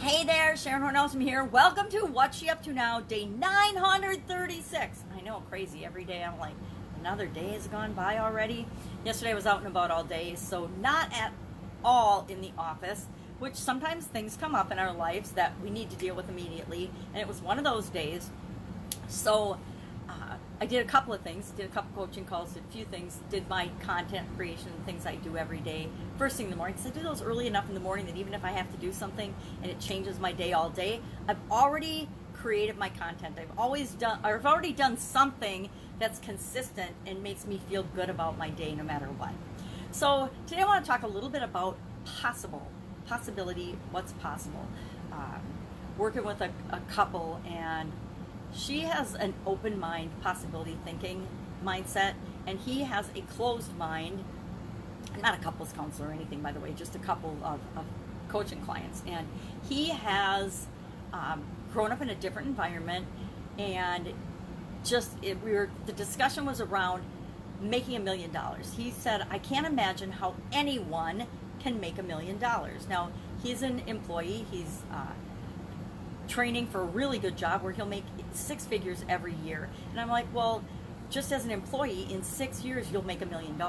Hey there, Sharon Horne-Ellstrom here. Welcome to What's She Up To Now, day 936. I know, crazy. Every day I'm like, another day has gone by already. Yesterday I was out and about all day, so not at all in the office, which sometimes things come up in our lives that we need to deal with immediately, and it was one of those days. So I did a couple of things, did a couple coaching calls, did a few things, did my content creation, things I do every day, first thing in the morning, because I do those early enough in the morning that even if I have to do something and it changes my day all day, I've already created my content. I've already done something that's consistent and makes me feel good about my day no matter what. So today I want to talk a little bit about possibility, what's possible. Working with a couple, and she has an open mind, possibility thinking mindset, and he has a closed mind. Not a couples counselor or anything, by the way, just a couple of coaching clients. And he has grown up in a different environment, and the discussion was around making $1 million. He said, I can't imagine how anyone can make $1 million. Now, he's an employee. He's training for a really good job where he'll make 6 figures every year. And I'm like, well, just as an employee, in 6 years, you'll make $1 million.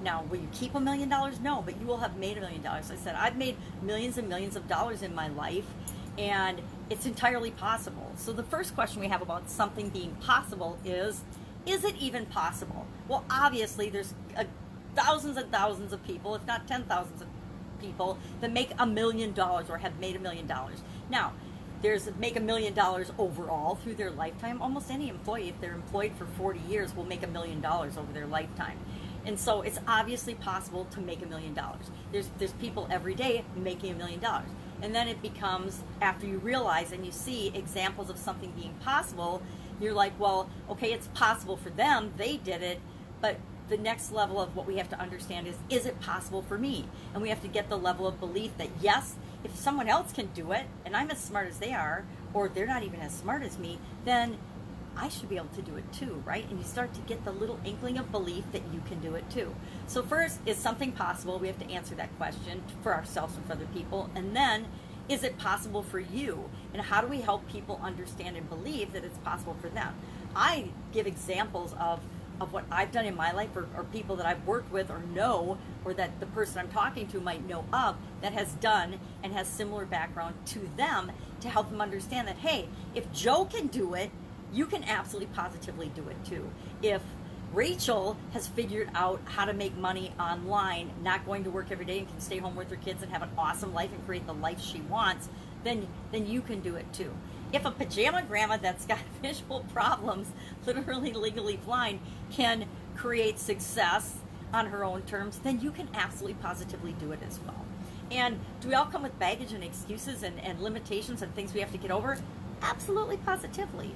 Now, will you keep $1 million? No, but you will have made $1 million. I said, I've made millions and millions of dollars in my life, and it's entirely possible. So the first question we have about something being possible is it even possible? Well, obviously, there's thousands and thousands of people, if not 10,000s of people, that make $1 million or have made $1 million. Now, there's make $1 million overall through their lifetime. Almost any employee, if they're employed for 40 years, will make $1 million over their lifetime. And so it's obviously possible to make $1 million. There's people every day making $1 million. And then it becomes, after you realize and you see examples of something being possible, you're like, well, okay, it's possible for them, they did it, but the next level of what we have to understand is it possible for me? And we have to get the level of belief that yes, if someone else can do it, and I'm as smart as they are, or they're not even as smart as me, then I should be able to do it too, right? And you start to get the little inkling of belief that you can do it too. So first, is something possible? We have to answer that question for ourselves and for other people. And then, is it possible for you? And how do we help people understand and believe that it's possible for them? I give examples of what I've done in my life, or people that I've worked with or know, or that the person I'm talking to might know of, that has done and has similar background to them, to help them understand that, hey, if Joe can do it, you can absolutely positively do it too. If Rachel has figured out how to make money online, not going to work every day, and can stay home with her kids and have an awesome life and create the life she wants, then you can do it too. If a pajama grandma that's got visual problems, literally legally blind, can create success on her own terms, then you can absolutely positively do it as well. And do we all come with baggage and excuses and limitations and things we have to get over? Absolutely, positively.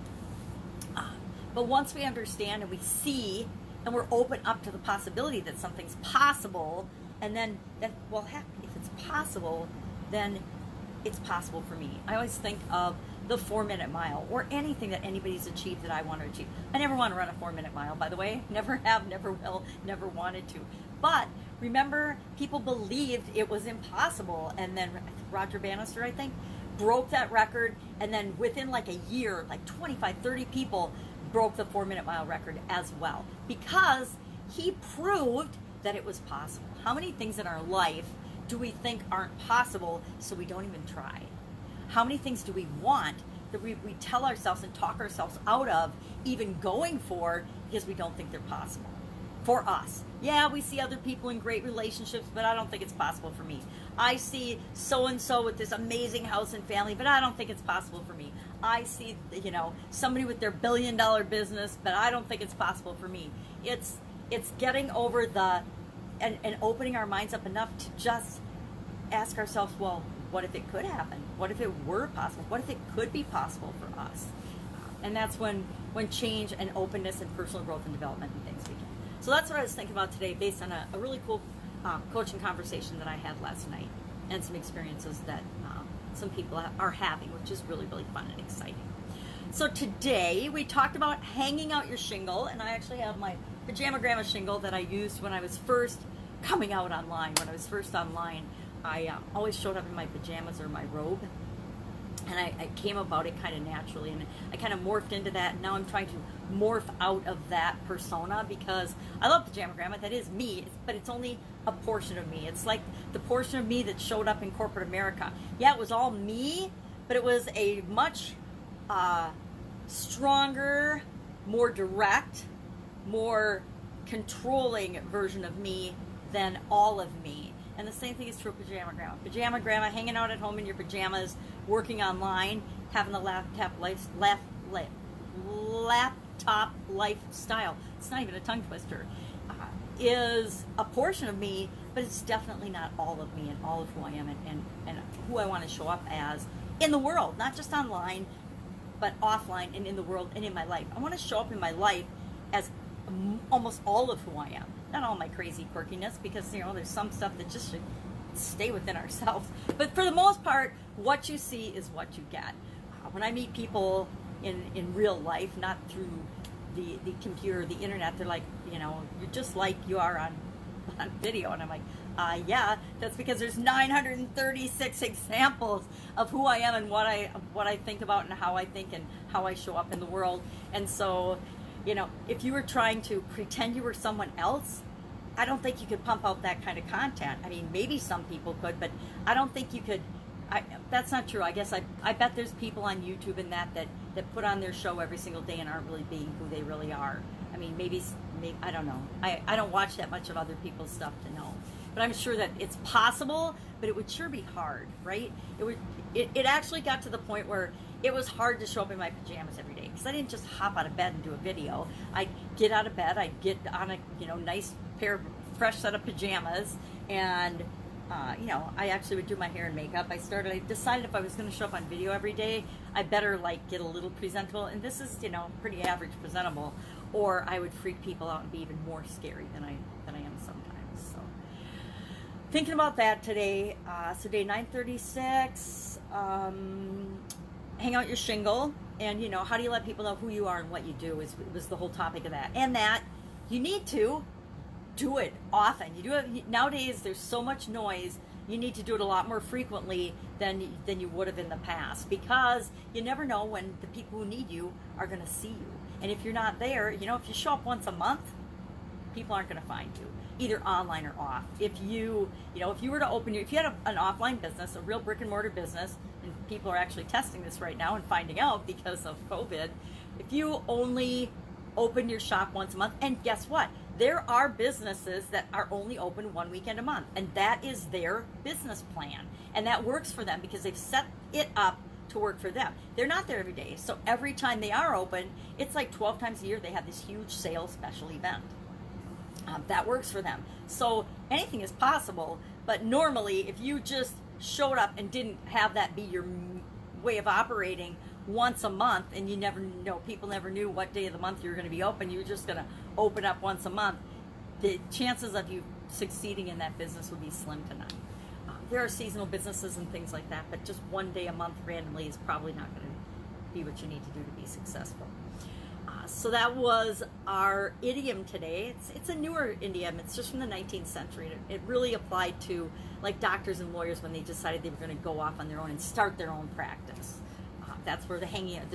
But once we understand and we see and we're open up to the possibility that something's possible, and then that, well, heck, if it's possible, then it's possible for me. I always think of the 4-minute mile, or anything that anybody's achieved that I want to achieve. I never want to run a 4-minute mile, by the way. Never have, never will, never wanted to. But remember, people believed it was impossible, and then Roger Bannister, I think, broke that record, and then within like a year, like 25, 30 people broke the 4-minute mile record as well, because he proved that it was possible. How many things in our life do we think aren't possible, so we don't even try? How many things do we want that we tell ourselves and talk ourselves out of even going for, because we don't think they're possible for us? Yeah, we see other people in great relationships, but I don't think it's possible for me. I see so-and-so with this amazing house and family, but I don't think it's possible for me. I see, somebody with their billion-dollar business, but I don't think it's possible for me. It's getting over and opening our minds up enough to just ask ourselves, well, what if it could happen? What if it were possible? What if it could be possible for us? And that's when change and openness and personal growth and development and things begin. So that's what I was thinking about today, based on a really cool coaching conversation that I had last night, and some experiences that some people are having, which is really, really fun and exciting. So today we talked about hanging out your shingle, and I actually have my pajama grandma shingle that I used when I was first coming out online. When I was first online, I always showed up in my pajamas or my robe, And I came about it kind of naturally, and I kind of morphed into that, and now I'm trying to morph out of that persona, because I love Pajama Grandma. That is me, but it's only a portion of me. It's like the portion of me that showed up in corporate America. Yeah, it was all me, but it was a much stronger, more direct, more controlling version of me than all of me. And the same thing is true of Pajama Grandma. Pajama Grandma, hanging out at home in your pajamas, working online, having the laptop lifestyle. It's not even a tongue twister. Is a portion of me, but it's definitely not all of me and all of who I am and who I want to show up as in the world, not just online, but offline and in the world and in my life. I want to show up in my life as almost all of who I am. Not all my crazy quirkiness, because, you know, there's some stuff that just should stay within ourselves. But for the most part, what you see is what you get. When I meet people in real life, not through the computer, the internet, they're like, you know, you're just like you are on video. And I'm like, yeah, that's because there's 936 examples of who I am and what I think about and how I think and how I show up in the world. And so, you know, if you were trying to pretend you were someone else, I don't think you could pump out that kind of content. I mean, maybe some people could, but I don't think you could. That's not true. I guess I bet there's people on YouTube and that put on their show every single day and aren't really being who they really are. I mean, maybe I don't know. I don't watch that much of other people's stuff to know. But I'm sure that it's possible, but it would sure be hard, right? It actually got to the point where it was hard to show up in my pajamas every day, because I didn't just hop out of bed and do a video. I'd get out of bed, I'd get on a nice pair of fresh set of pajamas, and I actually would do my hair and makeup. I decided if I was going to show up on video every day, I better get a little presentable, and this is pretty average presentable, or I would freak people out and be even more scary than I am sometimes. So thinking about that today. So day 936. Hang out your shingle, and how do you let people know who you are and what you do was the whole topic of that. And that you need to do it often. You do it nowadays. There's so much noise. You need to do it a lot more frequently than you would have in the past, because you never know when the people who need you are going to see you. And if you're not there, if you show up once a month, people aren't going to find you, either online or off. If you were to if you had an offline business, a real brick and mortar business, and people are actually testing this right now and finding out because of COVID, if you only open your shop once a month, and guess what? There are businesses that are only open one weekend a month, and that is their business plan. And that works for them because they've set it up to work for them. They're not there every day. So every time they are open, it's like 12 times a year they have this huge sales special event. That works for them. So anything is possible, but normally if you just showed up and didn't have that be your way of operating once a month, and you never people never knew what day of the month you were going to be open, you were just going to open up once a month, the chances of you succeeding in that business would be slim to none. There are seasonal businesses and things like that, but just one day a month randomly is probably not going to be what you need to do to be successful. So that was our idiom today. It's a newer idiom. It's just from the 19th century. It really applied to doctors and lawyers when they decided they were going to go off on their own and start their own practice. That's where the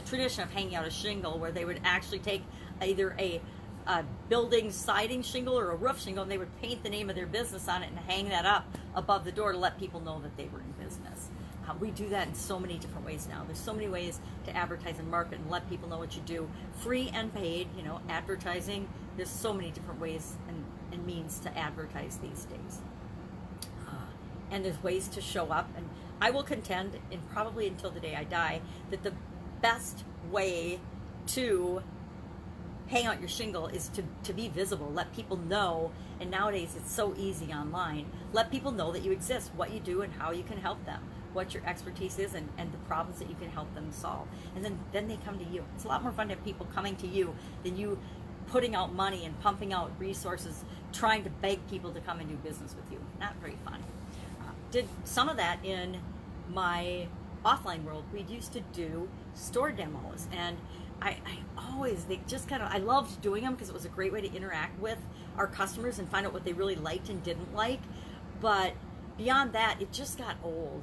tradition of hanging out a shingle, where they would actually take either a building siding shingle or a roof shingle, and they would paint the name of their business on it and hang that up above the door to let people know that they were in business. We do that in so many different ways now. There's so many ways to advertise and market and let people know what you do, free and paid. Advertising. There's so many different ways and means to advertise these days. And there's ways to show up. And I will contend, and probably until the day I die, that the best way to hang out your shingle is to be visible. Let people know. And nowadays it's so easy online. Let people know that you exist, what you do, and how you can help them, what your expertise is, and the problems that you can help them solve. And then they come to you. It's a lot more fun to have people coming to you than you putting out money and pumping out resources, trying to beg people to come and do business with you. Not very fun. Did some of that in my offline world. We used to do store demos, and I loved doing them because it was a great way to interact with our customers and find out what they really liked and didn't like. But beyond that, it just got old.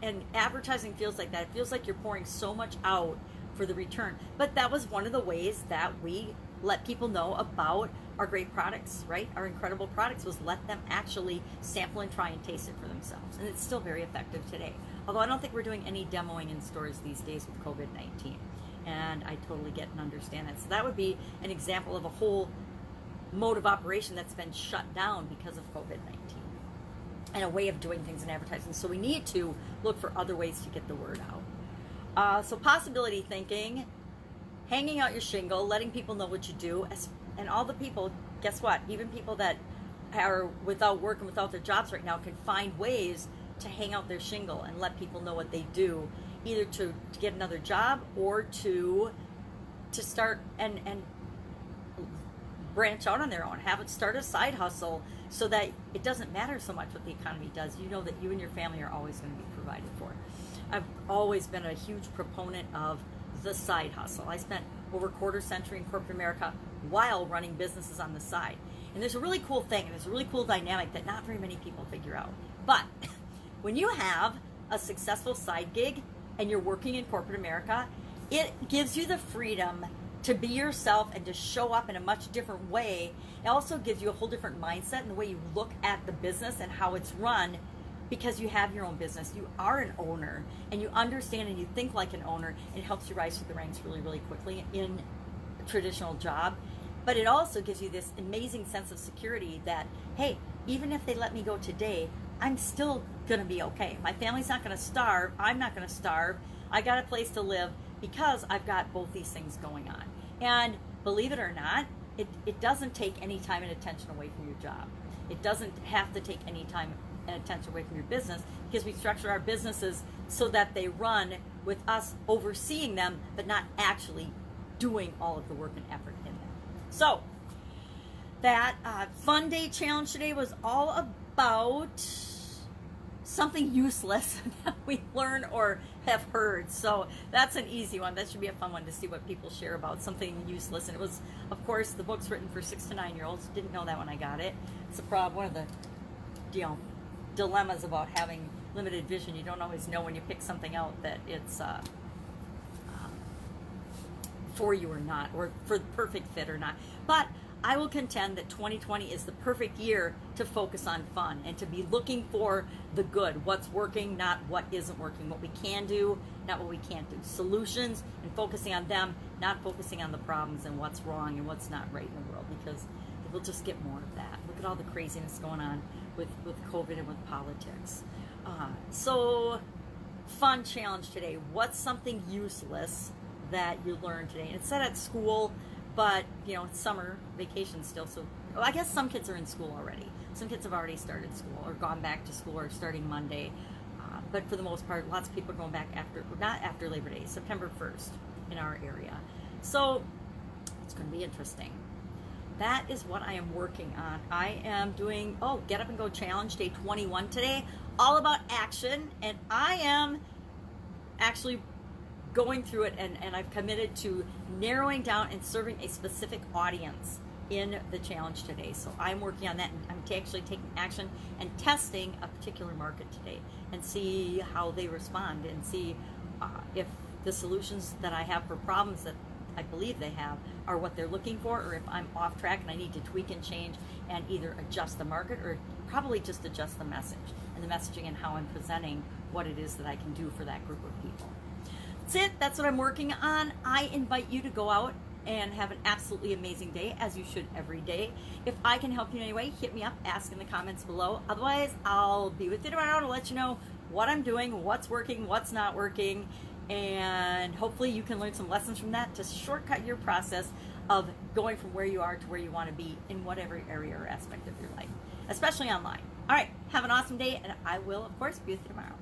And advertising feels like that. It feels like you're pouring so much out for the return. But that was one of the ways that we let people know about our great products, right? Our incredible products, was let them actually sample and try and taste it for themselves. And it's still very effective today. Although I don't think we're doing any demoing in stores these days with COVID-19. And I totally get and understand that. So that would be an example of a whole mode of operation that's been shut down because of COVID-19, and a way of doing things in advertising. So we need to look for other ways to get the word out. So possibility thinking, hanging out your shingle, letting people know what you do, and all the people, guess what? Even people that are without work and without their jobs right now can find ways to hang out their shingle and let people know what they do, either to get another job or to start and branch out on their own, start a side hustle, so that it doesn't matter so much what the economy does. You know that you and your family are always going to be provided for. I've always been a huge proponent of the side hustle. I spent over a quarter century in corporate America while running businesses on the side. And there's a really cool thing, and there's a really cool dynamic that not very many people figure out. But when you have a successful side gig and you're working in corporate America, it gives you the freedom to be yourself and to show up in a much different way. It also gives you a whole different mindset in the way you look at the business and how it's run, because you have your own business. You are an owner, and you understand and you think like an owner. And it helps you rise through the ranks really, really quickly in a traditional job. But it also gives you this amazing sense of security that, hey, even if they let me go today, I'm still gonna be okay. My family's not gonna starve. I'm not gonna starve. I got a place to live because I've got both these things going on. And believe it or not, it doesn't take any time and attention away from your job. It doesn't have to take any time and attention away from your business, because we structure our businesses so that they run with us overseeing them, but not actually doing all of the work and effort in them. So that fun day challenge today was all about something useless that we learn or have heard. So that's an easy one. That should be a fun one to see what people share about something useless. And it was, of course, the book's written for 6 to 9 year olds. Didn't know that when I got it. It's a problem. One of the dilemmas about having limited vision. You don't always know when you pick something out that it's for you or not, or for the perfect fit or not. But I will contend that 2020 is the perfect year to focus on fun and to be looking for the good, what's working, not what isn't working, what we can do, not what we can't do, solutions, and focusing on them, not focusing on the problems and what's wrong and what's not right in the world, because we'll just get more of that. Look at all the craziness going on with COVID and with politics. So fun challenge today. What's something useless that you learned today? And it's set at school, but it's summer vacation still, so I guess some kids are in school already. Some kids have already started school or gone back to school or starting Monday, but for the most part, lots of people are going back not after Labor Day, September 1st in our area. So it's going to be interesting. That is what I am working on. I am doing Get Up and Go Challenge Day 21 today, all about action, and I am actually going through it, and I've committed to narrowing down and serving a specific audience in the challenge today. So I'm working on that, and I'm actually taking action and testing a particular market today and see how they respond, and see if the solutions that I have for problems that I believe they have are what they're looking for, or if I'm off track and I need to tweak and change and either adjust the market or probably just adjust the message and the messaging and how I'm presenting what it is that I can do for that group of people. That's it. That's what I'm working on. I invite you to go out and have an absolutely amazing day, as you should every day. If I can help you in any way, hit me up, ask in the comments below. Otherwise, I'll be with you tomorrow to let you know what I'm doing, what's working, what's not working, and hopefully you can learn some lessons from that to shortcut your process of going from where you are to where you want to be in whatever area or aspect of your life, especially online. All right, have an awesome day, and I will, of course, be with you tomorrow.